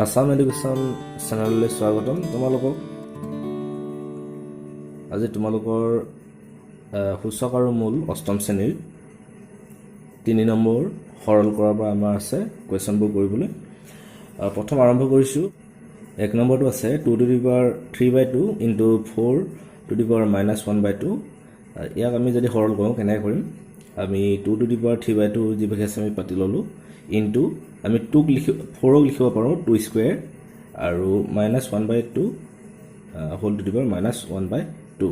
Assam education চেনেললৈ স্বাগতম তোমালোকক। আজি তোমালোকৰ সূচক আৰু মূল অষ্টম শ্ৰেণীৰ 3 নম্বৰ সৰল কৰাৰ পৰা আমাৰ আছে কুৱেশ্যনবোৰ কৰিবলৈ। প্ৰথম আৰম্ভ কৰিছোঁ। 1 নম্বৰটো আছে 2 to the power 3/2 into 4 to the power -1/2। ইয়াক আমি যদি সৰল কৰোঁ কেনেকৈ কৰিম? আমি 2 to the power 3/2 যিভাগে আছে আমি পাতি ল'লোঁ ইনটু আমি 2ক লিখি 4ক লিখিব পাৰোঁ 2 স্কুৱেৰ আৰু -1/2 হোল টু দি পাৱাৰ -1/2।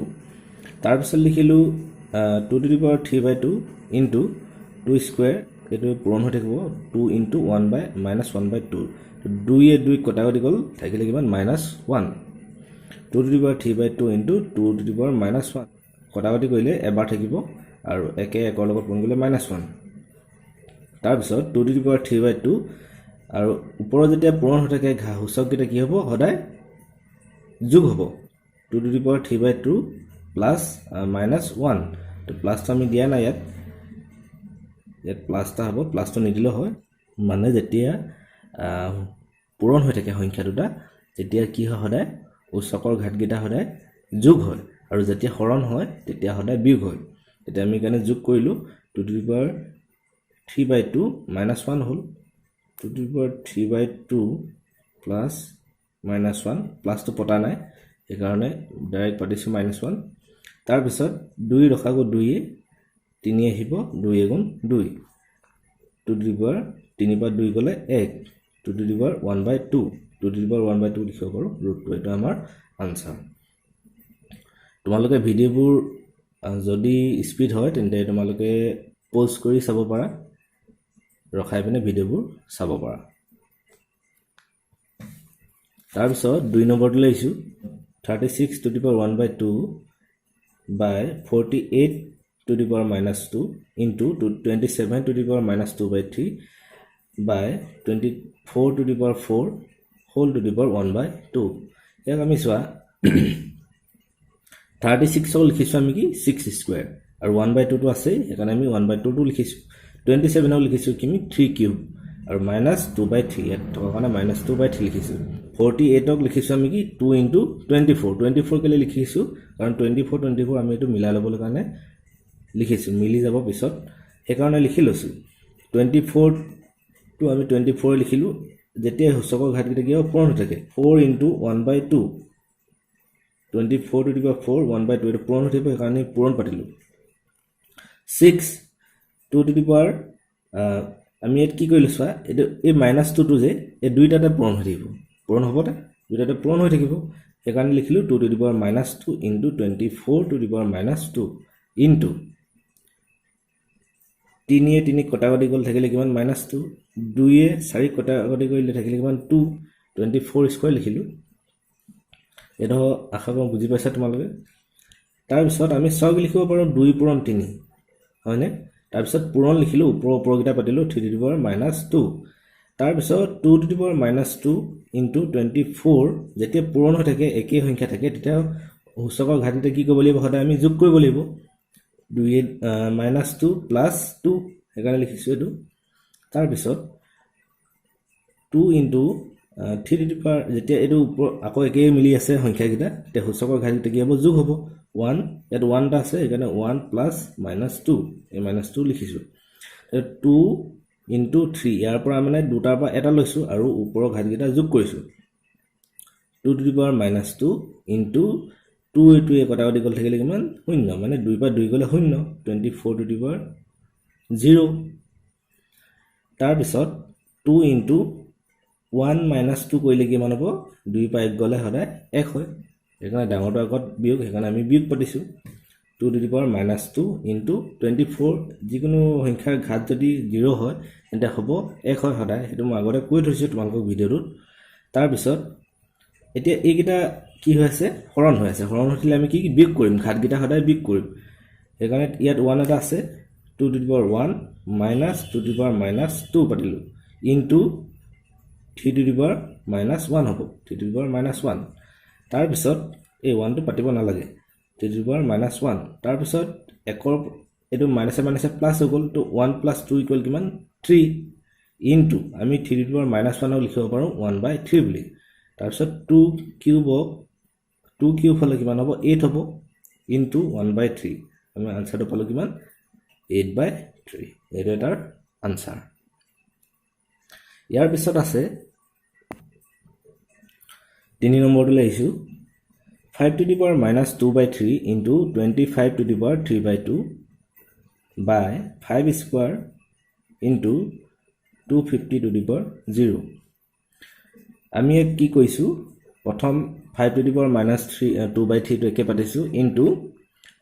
তাৰপিছত লিখিলোঁ 2 to the power 3/2 into 2 square, এইটো পূৰণ হৈ থাকিব 2 ইনটু 1/-1/2। 2 কটা কটি গ'ল, থাকিলে কিমান -1। 2 to the power 3/2 into 2 to the power -1 কটা কটি কৰিলে এবাৰ থাকিব আৰু একে একৰ লগত পূৰণ কৰিলে -1। তাৰপিছত 2 to the power 3/2 আৰু ওপৰত যেতিয়া পূৰণ হৈ থাকে সূচককেইটা কি হ'ব? সদায় যোগ হ'ব। 2 to the power 3/2 প্লাছ -1, তো প্লাছটো আমি দিয়া নাই ইয়াত প্লাছ এটা হ'ব, প্লাছটো নিদিলেও হয়। মানে যেতিয়া পূৰণ হৈ থাকে সংখ্যা দুটা তেতিয়া কি হয়? সদায় সূচকৰ ঘাতকেইটা সদায় যোগ হয় আৰু যেতিয়া হৰণ হয় তেতিয়া সদায় বিয়োগ হয়। তেতিয়া আমি কাৰণে যোগ কৰিলোঁ 2 to the power 3/2 -1 হ'ল 2 to the power 3/2 প্লাছ -1, প্লাছটো পতা নাই সেইকাৰণে ডাইৰেক্ট পাতিছোঁ -1। তাৰপিছত 2 ৰখাগৈ 2 3 আহিব, 2 গুণ 2 2 to the power 3 পৰা 2 গ'লে 1 2 to the power 1/2 2 to the power 1/2 লিখিব পাৰোঁ ৰুটটো। এইটো আমাৰ আনচাৰ। তোমালোকে ভিডিঅ'বোৰ যদি স্পীড হয় তেন্তে তোমালোকে পজ কৰি চাব পাৰা, ৰখাই পিনে ভিডিঅ'বোৰ চাব পাৰা। তাৰপিছত 2 নম্বৰটোলৈ আহিছোঁ। 36 to the power 1/2 by 48 to the power -2 into 27 to the power -2/3 by 24 to the power 4 whole to the power 1/2। ইয়াক আমি চোৱা 36ক লিখিছোঁ আমি কি 6 স্কুৱেৰ আৰু 1/2টো আছেই, সেইকাৰণে আমি 1/2টো লিখিছোঁ। 27ক লিখিছোঁ কি আমি 3 কিউব আৰু -2/3 ইয়াত থকা কাৰণে -2/3 লিখিছোঁ। 48ক লিখিছোঁ আমি কি 2 ইনটু 24 কেলৈ লিখিছোঁ? কাৰণ 24 আমি এইটো মিলাই ল'বলৈ কাৰণে লিখিছোঁ, মিলি যাব পিছত, সেইকাৰণে লিখি লৈছোঁ। 24টো আমি 24 লিখিলোঁ। যেতিয়া সূচকৰ ঘাতকেইটা কি হ'ব? পূৰণ হৈ থাকে 4 ইনটু 1/2 24 to the power 4 1/2 এইটো পূৰণ হৈ থাকিব, সেইকাৰণে পূৰণ পাতিলোঁ। 6 2 to the power আমি ইয়াত কি কৰিলোঁ চোৱা, এইটো এই -2টো যে এই দুইটাতে পূৰণ হৈ থাকিব, পূৰণ হ'বনে? দুইটাতে পূৰণ হৈ থাকিব, সেইকাৰণে লিখিলোঁ 2 to the power -2 into 24 to the power -2 into 3 কটা কটি গ'ল, থাকিলে কিমান -2 2 4 কটা কটি কৰিলে থাকিলে কিমান 2 24 স্কুৱেৰ লিখিলোঁ। এইটো আশা কৰোঁ বুজি পাইছা তোমালোকে। তাৰপিছত আমি 6 লিখিব পাৰোঁ 2 পূৰণ 3 হয়নে? তাৰপিছত পূৰণ লিখিলোঁ, ওপৰকেইটা পাতিলোঁ 3 to the power -2। তাৰপিছত 2 to the power -2 ইনটু 24 যেতিয়া পূৰণ হৈ থাকে একেই সংখ্যা থাকে তেতিয়া সূচকৰ ঘাতকেইটা কি কৰিব লাগিব? সদায় আমি যোগ কৰিব লাগিব। 2 -2 প্লাছ 2 সেইকাৰণে লিখিছোঁ এইটো। তাৰপিছত 2 ইনটু 3 to the power যেতিয়া এইটো আকৌ একেই মিলি আছে সংখ্যাকেইটা তেতিয়া সূচকৰ ঘাতকেইটা কি হ'ব? যোগ হ'ব। 1 ইয়াত 1 এটা আছে সেইকাৰণে 1 প্লাছ -2 এই -2 লিখিছোঁ। 2 ইনটু 3 ইয়াৰ পৰা মানে দুটাৰ পৰা এটা লৈছোঁ আৰু ওপৰৰ ঘাতকেইটা যোগ কৰিছোঁ। 2 to the power -2 ইনটু 2 এইটোৱে কটা কটি গ'ল, থাকিলে কিমান 0 মানে 2 পৰা 2 গ'লে 0 24 to the power 0। তাৰপিছত 2 ইনটু 1 - 2 কৰিলে কিমান হ'ব? 2 পৰা 1 গ'লে সদায় 1 হয়, সেইকাৰণে ডাঙৰটো আগত বিয়োগ, সেইকাৰণে আমি বিয়োগ পাতিছোঁ। 2 to the power -2 ইনটু 24 যিকোনো সংখ্যাৰ ঘাত যদি 0 হয় তেন্তে হ'ব 1 হয় সদায়, সেইটো মই আগতে কৈ থৈছোঁ তোমালোকক ভিডিঅ'টোত। তাৰপিছত এতিয়া এইকেইটা কি হৈ আছে? হৰণ হৈ আছে। হৰণ হৈ থাকিলে আমি কি বিয়োগ কৰিম? ঘাতকেইটা সদায় বিয়োগ কৰিম, সেইকাৰণে ইয়াত 1 এটা আছে 2 to the power 1 - 2 to the power -2 পাতিলোঁ ইনটু 3 to the power -1 হ'ব 3 to the power -1। তাৰপিছত এই 1টো পাতিব নালাগে 3 to the power -1। তাৰপিছত একৰ এইটো মাইনাছে প্লাছ হৈ গ'ল, তো 1 + 2 = কিমান 3 ইনটু আমি 3 টু দি পাৱাৰ -1 লিখিব পাৰোঁ 1/3 বুলি তাৰপিছত 2 কিউবক 2 কিউব হ'লে কিমান হ'ব 8 হ'ব ইনটু 1/3 আমি আনসাৰটো পালোঁ কিমান 8/3 এইটো এটাৰ আনসাৰ ইয়াৰ পিছত আছে 3 নম্বৰটোলৈ আহিছোঁ 5 to the power minus 2/3 into 25 to the power 3/2 by 5 square into 250 to the power 0 আমি কি কৈছোঁ প্ৰথম 5 to the power minus 2/3 টো একে পাতিছোঁ into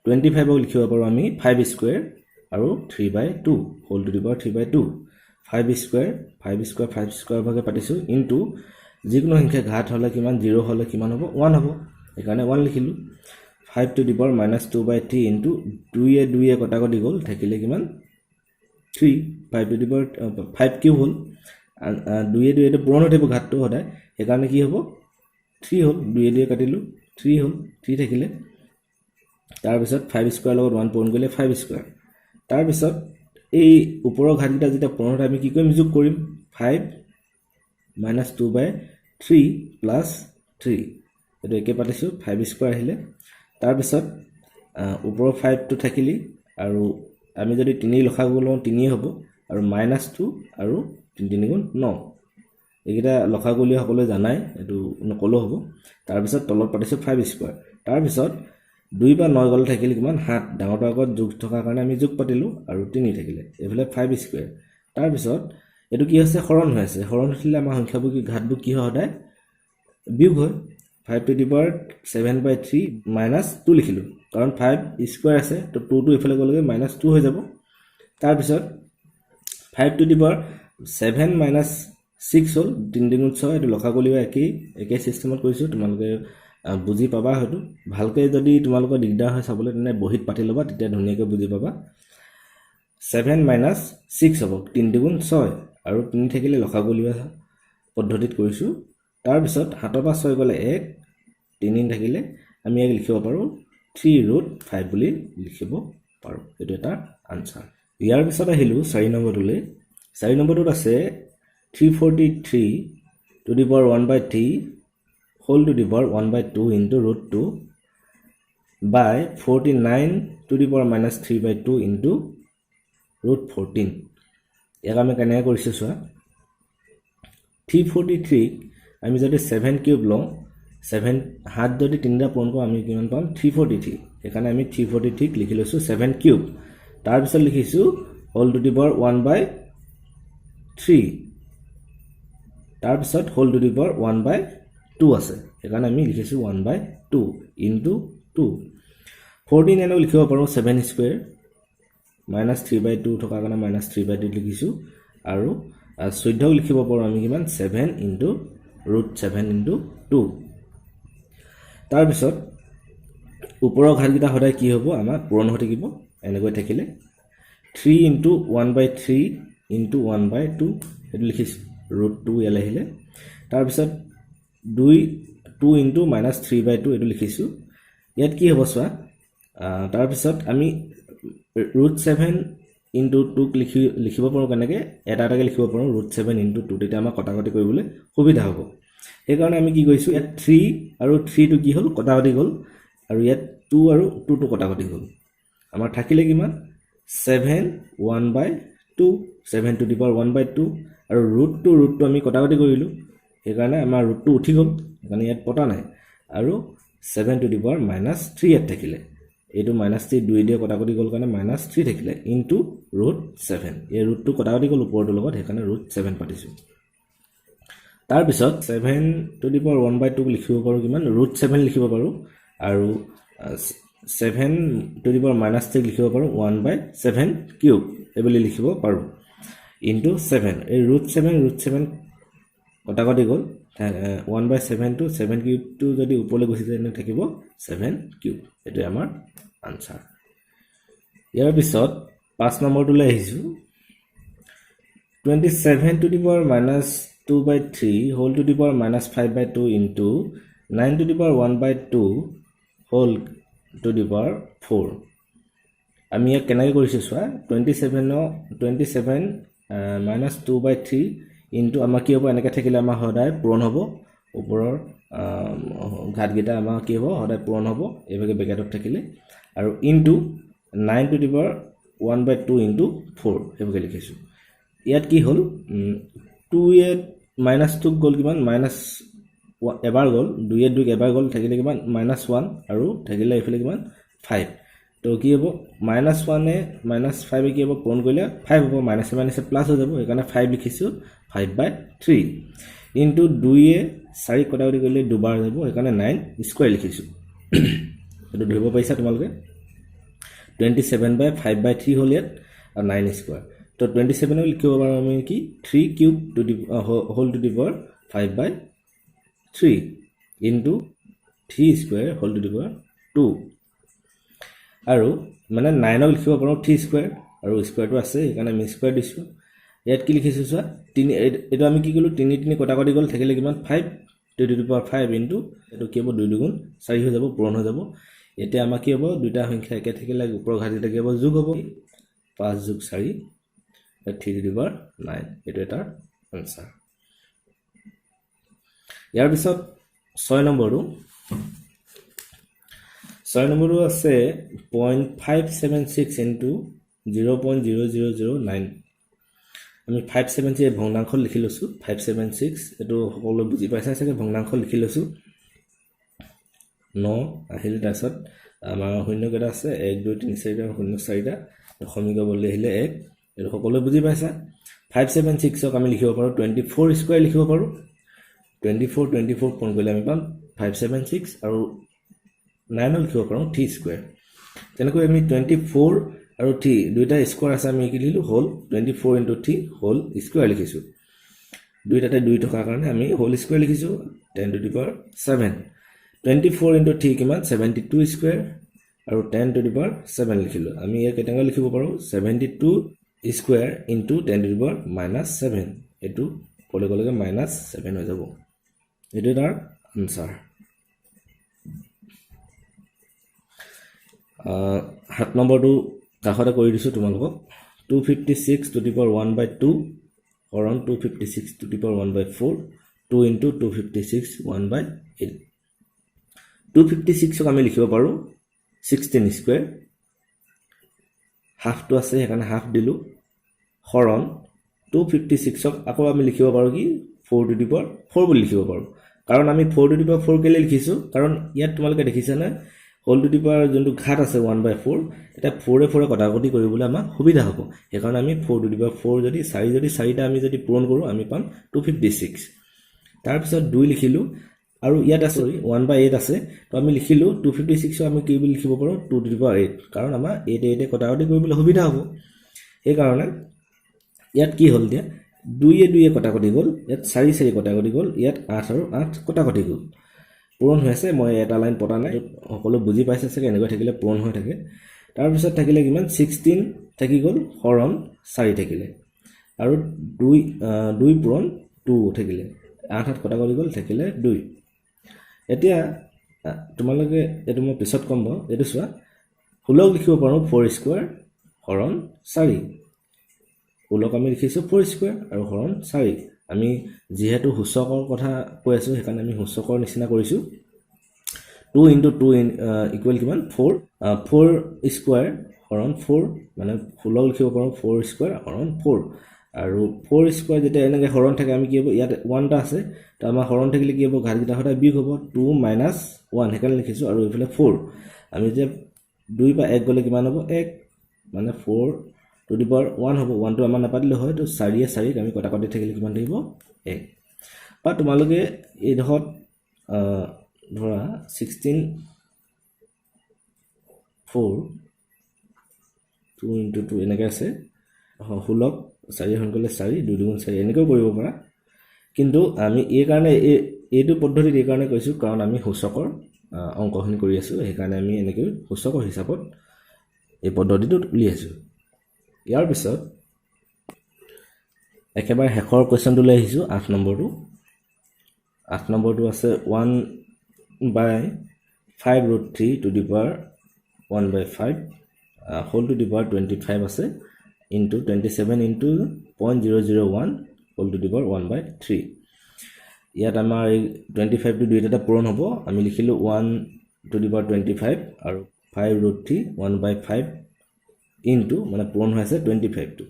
25 ক লিখিব পাৰোঁ আমি 5 square আৰু 3/2 whole to the power 3/2 5 square ভাগে পাতিছোঁ into যিকোনো সংখ্যা ঘাত হ'লে কিমান 0 হ'লে কিমান হ'ব 1 হ'ব এখানে 1 লিখিলো 5 to the power minus 2/3 into 2 এ কটাকটি গ'ল থাকিলে কিমান 3 5 to the power 5 কিউব হ'ল 2 এটো পূৰণ হৈ থাকিব ঘাতটো সদায় এখানে কি হ'ব 3 হ'ল 2 এ কাটিলো 3 হ'ল 3 থাকিলে তাৰ পিছত 5 স্কয়াৰ লগত 1 পূৰণ কৰিলে 5 স্কয়াৰ তাৰ পিছত এই ওপৰৰ ঘাতকেইটা যেটা পূৰণ হয় আমি কি কৰিম যোগ কৰিম 5 minus 2/3 plus 3 এটো একে পাতিছো 5 স্কয়াৰ আহিলে তাৰ পিছত ওপৰৰ 5 টো থাকিলি আৰু আমি যদি 3 লখাগু লওঁ 3 হ'ব আৰু -2 আৰু 3 গুণ 9 এইকেইটা লখাগুলি সকলে জানাই এটো নকলো হ'ব তাৰ পিছত তলত পাতিছো 5 স্কয়াৰ তাৰ পিছত 2 বা 9 গল থাকিলে কিমান 7 ডাঙৰটো আগত যোগ থকা কাৰণে আমি যোগ পাতিলো আৰু 3 থাকিলে এফালে 5 স্কয়াৰ তাৰ পিছত এটো কি আছে হৰণ হৈ আছে হৰণ হলে আমাৰ সংখ্যাবোৰ কি ঘাতবোৰ কি হয় সদায় বিয়োগ হয় 5 to the power 7/3 minus 2 লিখিলো কাৰণ 5 স্কয়াৰ আছে তো 2 টো ইফালে গ'লে -2 হৈ যাব তাৰ পিছত 5 to the power 7 minus 6 হ'ল 3 গুণ 6 এটো লখাগলিও একে সিস্টেমত কৰিছো তোমালোকে বুজি পাবা হয়তো ভালকে যদি তোমালোকৰ দিগদাৰ হয় চাবলৈ তেনে বহিত পাতি লবা তেতিয়া ধুনীয়াকৈ বুজি পাবা 7 minus 6 হ'ব 3 গুণ 6 আৰু 3 থাকিলে লখাগলিও পদ্ধতিত কৰিছো তাৰ পিছত 7 পৰা 6 গলে 1 3 থাকিলে আমি এক লিখিব পাৰো 3√5 বুলি লিখিব পাৰো এটো এটা আনসাৰ ইয়াৰ পিছত আহিলো 4 নম্বৰটোলৈ 4 নম্বৰটোত আছে 343 to the power 1/3 whole to the power 1/2 into √2 by 49 to the power minus 3/2 into √14 ইয়াক আমি কেনে কৰিছো চোৱা 343 আমি যদি 7 কিউব লওঁ 7 হাত যদি তিনটা পূৰণ কৰোঁ আমি কিমান পাম 343 এখানে আমি 343 লিখি লৈছো 7 কিউব তাৰ পিছত লিখিছো whole to the power 1/3 তাৰ পিছত whole to the power 1/2 আছে এখানে আমি লিখিছো 1/2 into 2 14 এনে লিখিব পাৰো 7 স্কয়াৰ -3/2 থকা কাৰণে -3/2 লিখিছো আৰু 14 লিখিব পাৰো আমি কিমান 7 into √7 into 2 তাৰ পিছত ওপৰৰ ঘাতকেইটা সদায় কি হ'ব আমাৰ পূৰণ হৈ থাকিব এনেকৈ থাকিলে 3 into 1/3 into 1/2 এটো লিখিছো √2 ইয়ালে আহিলে তাৰ পিছত 2 into -3/2 এটো লিখিছো ইয়াত কি হ'ব চোৱা তাৰ পিছত আমি √7 into 2 লিখিব পাৰো কেনেকে এটাকে লিখিব পাৰো √7 into 2 তেতিয়া আমাৰ কটাকটি কৰিবলৈ সুবিধা হ'ব এই কাৰণে আমি কি কৰিছো ইয়াত 3 আৰু 3 টো কি হ'ল কটাকটি গ'ল আৰু ইয়াত 2 আৰু 2 টো কটাকটি গ'ল আমাৰ থাকিলে কিমান 7 1/2 7 to the power 1/2 আৰু √2 আমি কটাকটি কৰিলো এই কাৰণে আমাৰ √2 উঠি গ'ল মানে ইয়াত পটা নাই আৰু 7 to the power -3 ইয়াত থাকিলে এইটো -3 2 দিয়ে কটাকটি গ'ল কাৰণে -3 থাকিলে ইনটু √7 এই √2 কটাকটি গ'ল ওপৰটো লগত সেইকাৰণে √7 পাতিছো তাৰ পিছত 7 to the power 1/2 লিখিব পাৰো কিমান √7 লিখিব পাৰো আৰু 7 to the power -3 লিখিব পাৰো 1/7 কিউব এবলি লিখিব পাৰো ইনটু 7 এই √7 কটাকটি গ'ল 1/7 to 7 কিউব টো যদি ওপৰলৈ গুচি যায় থাকিব 7 কিউব এটো আমাৰ আনসাৰ ইয়াৰ পিছত 5 নম্বৰটোলৈ আহিছো 27 to the power -2/3 whole to the power -5/2 into 9 to the power 1/2 whole to the power 4 আমি ইয়াক কেনেকৈ কৰিছো চোৱা 27 -2/3 ইনটু আমাৰ কি হ'ব এনেকৈ থাকিলে আমাৰ সদায় পূৰণ হ'ব ওপৰৰ ঘাতকেইটা আমাৰ কি হ'ব সদায় পূৰণ হ'ব এইভাগে ব্ৰেকেটত থাকিলে আৰু into 9 two the power 1/2 into 4 এইভাগে লিখিছোঁ ইয়াত কি হ'ল 2 -2 গ'ল কিমান মাইনাছ এবাৰ গ'ল 2 2 এবাৰ গ'ল থাকিলে কিমান -1 আৰু থাকিলে এইফালে কিমান 5 তো কি হ'ব -1 -5 কি হ'ব পূৰণ কৰিলে 5 হ'ব মাইনাছে মাইনাছে প্লাছ হৈ যাব সেইকাৰণে 5 লিখিছোঁ 5/3 ইনটু 2 4 কটাকটি কৰিলে দুবাৰ যাব সেইকাৰণে 9 স্কোৱাৰ লিখিছোঁ এইটো ধৰিব পাৰিছা তোমালোকে 27/5/3 হ'ল ইয়াত আৰু 9 স্কোৱাৰ তো 27 লিখিব পাৰোঁ আমি কি 3 cube to the whole to the power 5/3 into 3 square whole to the power 2 আৰু মানে 9 লিখিব পাৰোঁ 3 স্কোৱাৰ আৰু স্কোৱাৰটো আছে সেইকাৰণে আমি স্কোৱাৰ দিছোঁ ইয়াত কি লিখিছোঁ চোৱা 3 এইটো আমি কি কৰিলোঁ 3 3 কটাকটি গ'ল থাকিলে কিমান 5 টু দি পাৱাৰ 5 ইনটু এইটো কি হ'ব 2 2 গুণ 4 হৈ যাব পূৰণ হৈ যাব এতিয়া আমাৰ কি হ'ব দুটা সংখ্যা একে থাকিলে ওপৰৰ ঘাতকেইটা কি হ'ব যোগ হ'ব 5 যোগ 4 3 টু দি পাৱাৰ 9 এইটো এটা আনসাৰ ইয়াৰ পিছত 6 নম্বৰটো আছে 0.576 ইনটু 0.0009 আমি 576 ভগ্নাংশ লিখি লৈছোঁ 576 এইটো সকলোৱে বুজি পাইছে চাগে ভগ্নাংশ লিখি লৈছোঁ 9 আহিলে তাৰপিছত আমাৰ শূন্যকেইটা আছে 1 2 3 4টা শূন্য 4টা সমীকৰণলৈ আহিলে 1 এইটো সকলোৱে বুজি পাইছা 576ক আমি লিখিব পাৰোঁ 24 স্কোৱাৰ লিখিব পাৰোঁ 24 পূৰণ কৰিলে আমি পাম 576 আৰু 9 লিখিব পাৰোঁ 3 স্কোৱাৰ তেনেকৈ আমি 24 আৰু 3 দুইটা স্কোৱাৰ আছে আমি কি লিখিলোঁ হোল 24 ইনটু 3 হোল স্কোৱাৰ লিখিছোঁ দুইটাতে 2 থকাৰ কাৰণে আমি হোল স্কোৱাৰ লিখিছোঁ 10 টু দি পাৱাৰ 7 24 ইনটু 3 কিমান 72 স্কোৱাৰ আৰু 10 টু দি পাৱাৰ 7 লিখিলোঁ আমি ইয়াক কেনেকৈ লিখিব পাৰোঁ 72 square into 10 two the power -7 এইটো ক'লে ক'লে -7 হৈ যাব এইটো তাৰ আনসাৰ 7 নম্বৰটো কাষতে কৰি দিছোঁ তোমালোকক 256 টু দি পাৱাৰ 1/2 হৰণ 256 টু দি পাৱাৰ 1/4 2 ইনটু 256 1/8 256ক আমি লিখিব পাৰোঁ 16 স্কোৱাৰ হাফটো আছে সেইকাৰণে হাফ দিলোঁ হৰণ 256ক আকৌ আমি লিখিব পাৰোঁ কি 4 টু দি পাৱাৰ 4 বুলি লিখিব পাৰোঁ কাৰণ আমি 4 টু দি পাৱাৰ 4 কেলৈ লিখিছোঁ কাৰণ ইয়াত তোমালোকে দেখিছানে হোল টু দি পাৱাৰ যোনটো ঘাত আছে 1/4 এটা 4 4 কটাকটি কৰিবলৈ আমাৰ সুবিধা হ'ব সেইকাৰণে আমি 4 টু দি পাৱাৰ 4 যদি 4টা আমি যদি পূৰণ কৰোঁ আমি পাম 256 তাৰপিছত 2 লিখিলোঁ আৰু ইয়াত আছে 1/8 আছে তো আমি লিখিলোঁ 256 আমি কি বুলি লিখিব পাৰোঁ 2 টু দি পাৱাৰ 8 কাৰণ আমাৰ 8 কটাকটি কৰিবলৈ সুবিধা হ'ব সেইকাৰণে ইয়াত কি হ'ল এতিয়া 2 2 কটাকটি গ'ল ইয়াত 4 4 কটাকটি গ'ল ইয়াত 8 আৰু 8 কটাকটি গ'ল পূৰণ হৈ আছে মই এটা লাইন পতা নাই সকলো বুজি পাইছে চাগে এনেকৈ থাকিলে পূৰণ হৈ থাকে তাৰপিছত থাকিলে কিমান 16 থাকি গ'ল হৰণ 4 থাকিলে আৰু 2 পূৰণ 2 থাকিলে 8 8 কটাকটি গ'ল থাকিলে 2 এতিয়া তোমালোকে এইটো মই পিছত ক'ম বাৰু এইটো চোৱা 16 লিখিব পাৰোঁ 4 স্কোৱাৰ হৰণ 4 16 আমি লিখিছোঁ 4 স্কোৱাৰ আৰু হৰণ 4 আমি যেহেতু সূচকৰ কথা কৈ আছোঁ সেইকাৰণে আমি সূচকৰ নিচিনা কৰিছোঁ 2 ইনটু 2 ইকুৱেল কিমান 4 স্কোৱাৰ হৰণ 4 মানে 16 লিখিব পাৰোঁ 4 স্কোৱাৰ হৰণ 4 আৰু 4 স্কোৱাৰ যেতিয়া এনেকৈ হৰণ থাকে আমি কি হ'ব ইয়াত 1টা আছে তো আমাৰ হৰণ থাকিলে কি হ'ব ঘাতকেইটা সদায় বিয়োগ হ'ব 2 - 1 সেইকাৰণে লিখিছোঁ আৰু এইফালে 4 আমি যে 2 বা 1 গ'লে কিমান হ'ব 1 মানে 4 টু দি পাৱাৰ 1 হ'ব 1টো আমাৰ নাপাতিলে হয় তো 4 4 আমি কটাকটি থাকিলে কিমান থাকিব 1 বা তোমালোকে এইডোখৰত ধৰা 16 4 2 ইনটু 2 এনেকৈ আছে 16 4 সোনকালে 4 2 2 4 এনেকৈও কৰিব পাৰা কিন্তু আমি এই কাৰণে এইটো পদ্ধতিত এই কাৰণে কৈছোঁ কাৰণ আমি সূচকৰ অংকখিনি কৰি আছোঁ সেইকাৰণে আমি এনেকৈ সূচকৰ হিচাপত এই পদ্ধতিটো উলিয়াইছোঁ ইয়াৰ পিছত একেবাৰে শেষৰ কুৱেশ্যনটোলৈ আহিছোঁ 8 নম্বৰটো 8 নম্বৰটো আছে 1/5√3 to the power 1/5 whole to the power 25 আছে into 27 into 0.001 whole to the power 1/3 ইয়াত আমাৰ এই 25 টো দুইটা পূৰণ হ'ব আমি লিখিলো 1 টু দি পাৱাৰ 25 আৰু 5√3 1/5 ইনটু মানে পূৰণ হৈ আছে 25 টো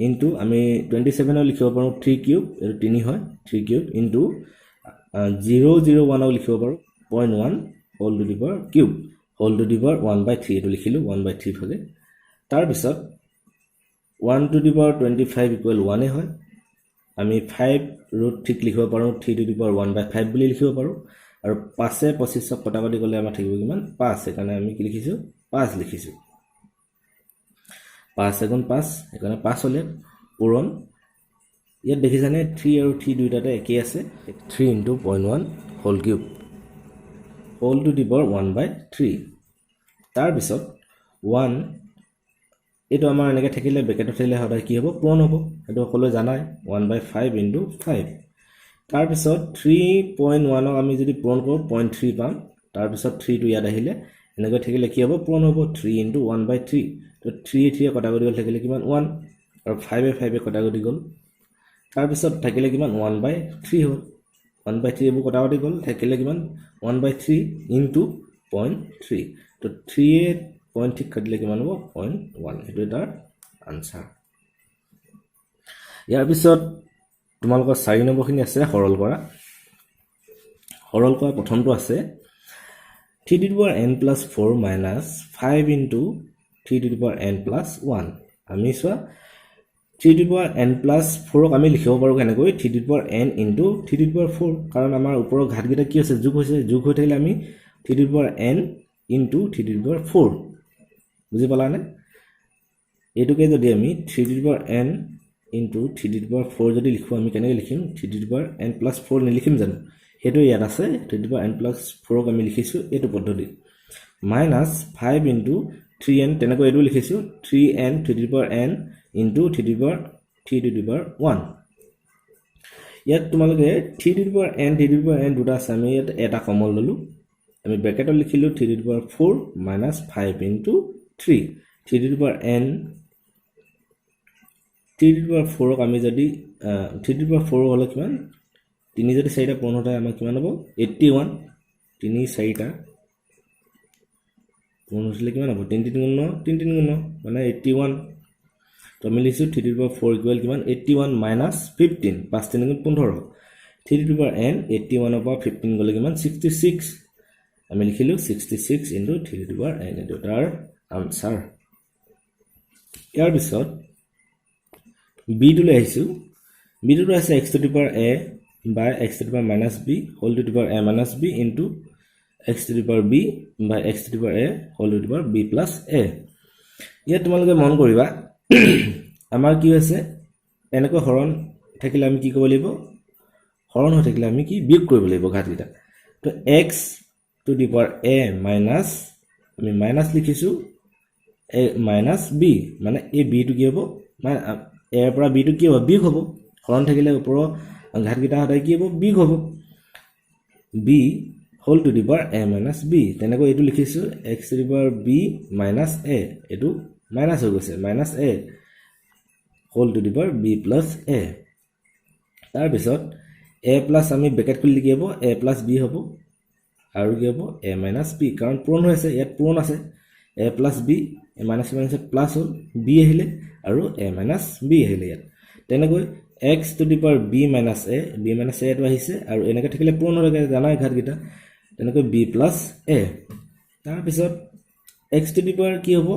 ইনটু আমি 27 ও লিখিব পাৰো 3 কিউব এটো 3 হয় 3 কিউব ইনটু 001 ও লিখিব পাৰো 0.1 whole to the power cube whole to the power 1/3 এটো লিখিলো 1/3 ভাগে তাৰ পিছত 1 টু দি পাৱাৰ 25 ইকুৱেল 1 হয় আমি 5√3 লিখিব পাৰো 3 টু দি পাৱাৰ 1/5 বুলি লিখিব পাৰো আৰু 5 এ 25 ক কটাকটি কৰিলে আমাৰ থাকিব কিমান 5 সেইকাৰণে আমি কি লিখিছো 5 লিখিছো 5 গুণ 5 এখানে 5 হলে পূৰণ ইয়াত দেখিছানে 3 আৰু 3 দুইটাতে একেই আছে 3 * 0.1 whole cube whole to the power 1/3 তাৰ পিছত 1 এটো আমাৰ এনেকৈ থাকিলে ব্ৰেকেটত থাকিলে সদায় কি হ'ব পূৰণ হ'ব এটো সকলোৱে জানাই 1/5 * 5 তাৰ পিছত 3.1 ক আমি যদি পূৰণ কৰো 0.3 পাম তাৰ পিছত 3 টো ইয়াত আহিলে এনেকৈ থাকিলে কি হ'ব পূৰণ হ'ব 3 * 1/3 তো 3 3 কটাকটি গল থাকিলে কিমান 1 আৰু 5 এ 5 এ কটাকটি গল তাৰ পিছত থাকিলে কিমান 1/3 হ'ল 1/3 এবোৰ কটাকটি গল থাকিলে কিমান 1/3 ইনটু 0.3 তো 3 এ 0.3 কাটিলে কিমান হ'ব 0.1 এটো তাৰ আনসাৰ ইয়াৰ পিছত তোমালোকৰ 4 নম্বৰখিনি আছে সৰল কৰা প্ৰথমটো আছে 3 to the power n plus 4 minus 5 into 3 to the power n plus 1 আমি সোয়া 3 to the power n plus 4 ক আমি লিখিব পাৰো কেনেকৈ 3 to the power n into 3 to the power 4 কাৰণ আমাৰ ওপৰৰ ঘাতকেইটা কি আছে যোগ হৈছে যোগ হৈ থাকিলে আমি 3 to the power n into 3 to the power 4 বুজি পালানে এটোকে যদি আমি 3 to the power n into 3 to the power 4 যদি লিখো আমি কেনেকৈ লিখিম 3 to the power n plus 4 নিলিখিম জানো হেতু ইয়াত আছে 3 to the power n plus 4 ক আমি লিখিছো এটো পদ্ধতি minus 5 into 3n তেনেকৈ এটো লিখিছো 3n to the power n into 3 to the power 1 ইয়াত তোমালোকে 3 to the power n 3 to the power n দুটা আছে আমি এটা কমন ললো আমি ব্র্যাকেটত লিখিলো 3 to the power 4 minus 5 into 3 3 to the power n 3 to the power 4 ক আমি যদি 3 to the power 4 হলে কিমান 3 যদি 4টা পূৰণ হয় আমাৰ কিমান হ'ব 81 3 4টা পূৰণ হ'লে কিমান হ'ব 3 3 গুণ 3 3 গুণ মানে 81 তো আমি লিখিছো 3 to the power 4 ইকুৱেল কিমান 81 minus 15 5 3 গুণ 15 3 to the power n 81 ৰ পৰা 15 গলে কিমান 66 আমি লিখিলো 66 into 3 to the power n এটো তাৰ আনসাৰ ইয়াৰ পিছত b টো লৈ আহিছো b টো আছে x to the power a by x to the power minus b whole to the power a minus b into x to the power b by x to the power a whole to the power b plus a ইয়াত তোমালোকে মন কৰিবা আমাৰ কি হৈছে এনেকৈ হৰণ থাকিলে আমি কি কৰিব লাগিব হৰণ হৈ থাকিলে আমি কি বিয়োগ কৰিব লাগিব ঘাতকেইটা তো x to the power a minus আমি মাইনাস লিখিছো a minus b মানে a b টো কি হ'ব মানে a এর পৰা b টো কি হ'ব বিয়োগ হ'ব হৰণ থাকিলে ওপৰৰ ঘাতকেইটা হদাই কি হ'ব বিয়োগ হ'ব b whole to the power a minus b তেনেকৈ এটো লিখিছো x to the power b minus a এটো মাইনাস হৈ গৈছে minus a whole to the power b plus a তাৰ পিছত a plus আমি ব্ৰেকেট খুলি লিখি হ'ব a plus b হ'ব আৰু কি হ'ব a minus b কাৰণ পূৰণ হৈছে ইয়াত পূৰণ আছে a plus b a minus minus plus হ'ল b আহিলে আৰু a minus b আহিলে ইয়াত তেনেকৈ x to the power b minus a টো আহিছে আৰু এনেকৈ থাকিলে পূৰণ হৈ যায় জানাই ঘাতকেইটা তেনেকৈ b plus a তাৰ পিছত x to the power কি হ'ব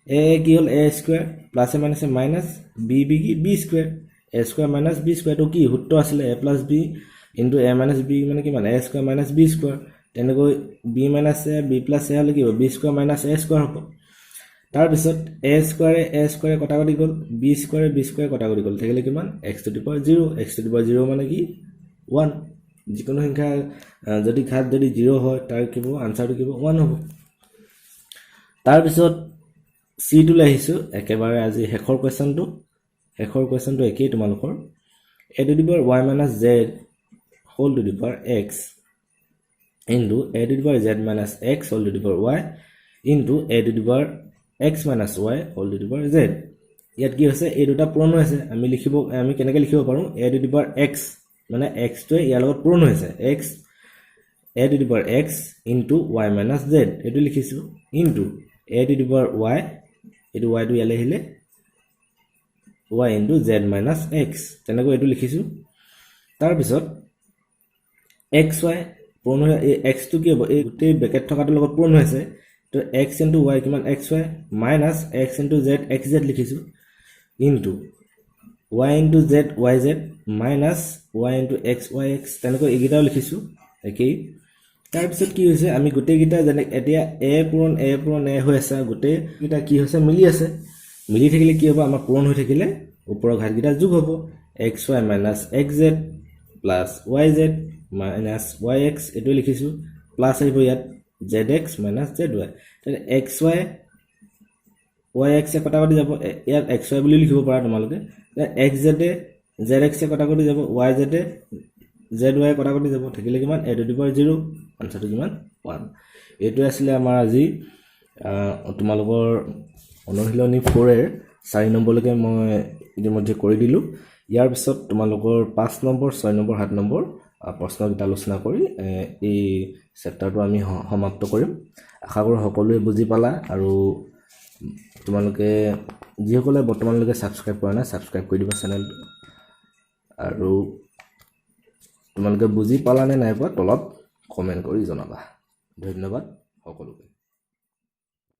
a কি হ'ল a square plus a minus a minus b কি b square a square minus b square তো কি সূত্ৰ আছিল a plus b into a minus b মানে কি মানে a square minus b square তেনেকৈ b minus a b plus a হলে কি হ'ব b square minus a square হ'ব তাৰ পিছত a square কটাকটি goal b square কটাকটি গল থাকিলে কিমান x to the power 0 x to the power 0 মানে কি 1 যিকোনো সংখ্যা যদি ঘাত যদি 0 হয় তাৰ কি হ'ব আনসাৰটো কি হ'ব 1 হ'ব তাৰ পিছত c টো লাহিছো একেবাৰে আজি শেষৰ কোৱেশ্চনটো একেই তোমালোকৰ a to the power y minus z whole to the power x into a to the power z minus x whole to the power y into a to the power x minus y whole to the power z ইয়াত কি হৈছে এই দুটা পূৰণ হৈছে আমি কেনেকৈ লিখিব পাৰোঁ a two the power x মানে x টোৱে ইয়াৰ লগত পূৰণ হৈছে x a two the power x into y minus z এইটো লিখিছোঁ into a two the power y এইটো y টো ইয়ালৈ আহিলে y into z minus x তেনেকৈ এইটো লিখিছোঁ তাৰপিছত xy পূৰণ হৈ x টো কি হ'ব এই গোটেই ব্ৰেকেট থকাটোৰ লগত পূৰণ হৈছে তো x ইনটু y কিমান xy minus x into z xz লিখিছোঁ into y into z yz minus y into x yx তেনেকৈ এইকেইটাও লিখিছোঁ একেই তাৰপিছত কি হৈছে আমি গোটেইকেইটা যেনে এতিয়া a পূৰণ a হৈ আছে গোটেইকেইটা কি হৈছে মিলি থাকিলে কি হ'ব আমাৰ পূৰণ হৈ থাকিলে ওপৰৰ ঘাটকেইটা যোগ হ'ব xy minus xz plus yz minus yx এইটো লিখিছোঁ প্লাছ আহিব ইয়াত zx মাইনাছ zy তেনে xy yx কটা কটি যাব ইয়াত xy বুলি লিখিব পাৰা তোমালোকে xz zx কটা কটি যাব yz zy কটা কটি যাব থাকিলে কিমান a টু দি পাৱাৰ 0 আনসাৰটো কিমান 1 এইটো আছিলে আমাৰ আজি তোমালোকৰ অনুশীলনী 4 এৰ 4 নম্বৰলৈকে মই ইতিমধ্যে কৰি দিলোঁ ইয়াৰ পিছত তোমালোকৰ 5 নম্বৰ 6 নম্বৰ 7 নম্বৰ প্ৰশ্নকেইটা আলোচনা কৰি এই চেপ্টাৰটো আমি সমাপ্ত কৰিম আশা কৰোঁ সকলোৱে বুজি পালা আৰু তোমালোকে যিসকলে বৰ্তমানলৈকে ছাবস্ক্ৰাইব কৰা নাই ছাবস্ক্ৰাইব কৰি দিবা চেনেলটো আৰু তোমালোকে বুজি পালা নে নাই পোৱা তলত কমেন্ট কৰি জনাবা ধন্যবাদ সকলোকে